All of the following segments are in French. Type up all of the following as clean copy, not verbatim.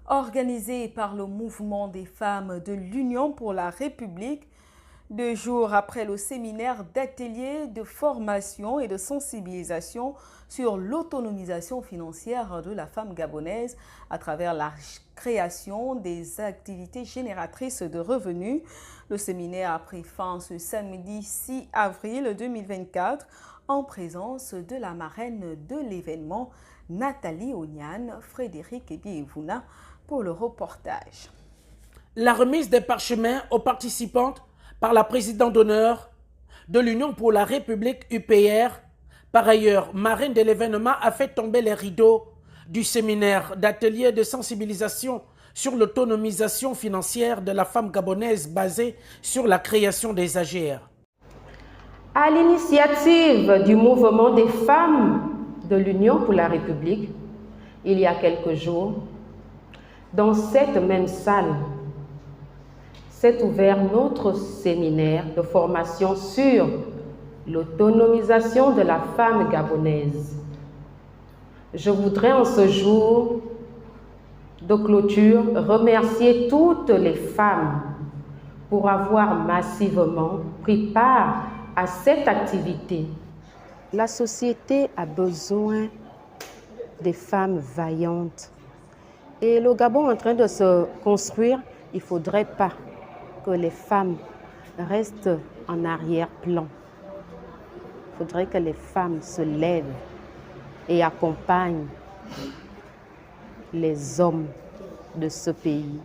organisé par le mouvement des femmes de l'Union pour la République, 2 jours après le séminaire d'atelier de formation et de sensibilisation sur l'autonomisation financière de la femme gabonaise à travers la création des activités génératrices de revenus. Le séminaire a pris fin ce samedi 6 avril 2024 en présence de la marraine de l'événement, Nathalie Oniane, Frédéric Ebievuna, pour le reportage. La remise des parchemins aux participantes par la présidente d'honneur de l'Union pour la République UPR, par ailleurs marraine de l'événement, a fait tomber les rideaux du séminaire d'atelier de sensibilisation sur l'autonomisation financière de la femme gabonaise basé sur la création des AGR. À l'initiative du mouvement des femmes de l'Union pour la République, il y a quelques jours, dans cette même salle, s'est ouvert notre séminaire de formation sur l'autonomisation de la femme gabonaise. Je voudrais en ce jour de clôture remercier toutes les femmes pour avoir massivement pris part à cette activité. La société a besoin des femmes vaillantes. Et le Gabon est en train de se construire, il ne faudrait pas que les femmes restent en arrière-plan. Il faudrait que les femmes se lèvent et accompagnent les hommes de ce pays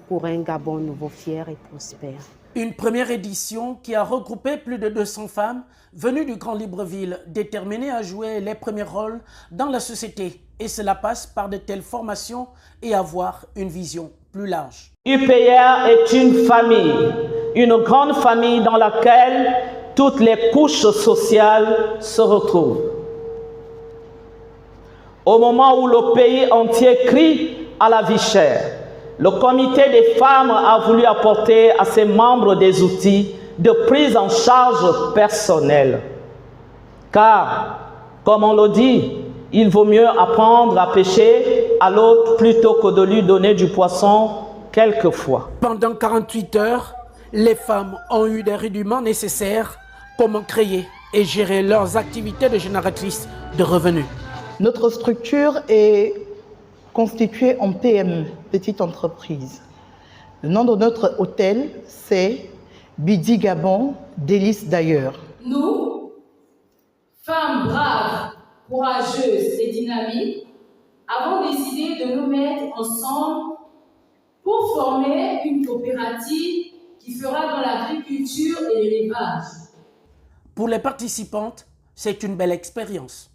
pour un Gabon nouveau, fier et prospère. Une première édition qui a regroupé plus de 200 femmes venues du Grand Libreville, déterminées à jouer les premiers rôles dans la société. Et cela passe par de telles formations et avoir une vision plus large. UPR est une famille, une grande famille dans laquelle toutes les couches sociales se retrouvent. Au moment où le pays entier crie à la vie chère, le comité des femmes a voulu apporter à ses membres des outils de prise en charge personnelle. Car, comme on le dit, il vaut mieux apprendre à pêcher à l'autre plutôt que de lui donner du poisson quelquefois. Pendant 48 heures, les femmes ont eu des rudiments nécessaires, comment créer et gérer leurs activités de génératrices de revenus. Notre structure est constituée en PME, petite entreprise. Le nom de notre hôtel, c'est Bidi Gabon, délices d'ailleurs. Nous, femmes braves, courageuses et dynamiques, avons décidé de nous mettre ensemble pour former une coopérative qui fera dans l'agriculture et l'élevage. Pour les participantes, c'est une belle expérience.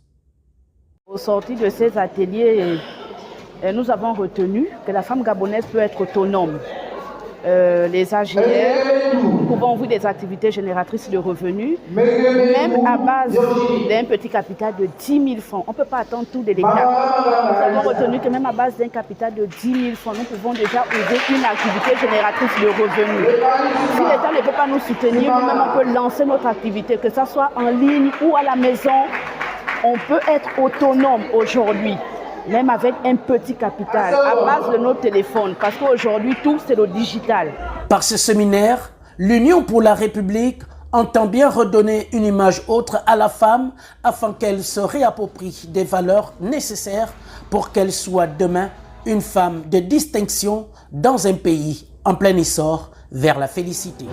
Au sorti de ces ateliers, nous avons retenu que la femme gabonaise peut être autonome. Les AGR, nous pouvons ouvrir des activités génératrices de revenus, même à base d'un petit capital de 10 000 francs. On ne peut pas attendre tout de l'État. Nous avons retenu que même à base d'un capital de 10 000 francs, nous pouvons déjà ouvrir une activité génératrice de revenus. Si l'État ne peut pas nous soutenir, nous-mêmes on peut lancer notre activité, que ce soit en ligne ou à la maison. On peut être autonome aujourd'hui, même avec un petit capital, à base de nos téléphones, parce qu'aujourd'hui, tout, c'est le digital. Par ce séminaire, l'Union pour la République entend bien redonner une image autre à la femme afin qu'elle se réapproprie des valeurs nécessaires pour qu'elle soit demain une femme de distinction dans un pays en plein essor vers la félicité.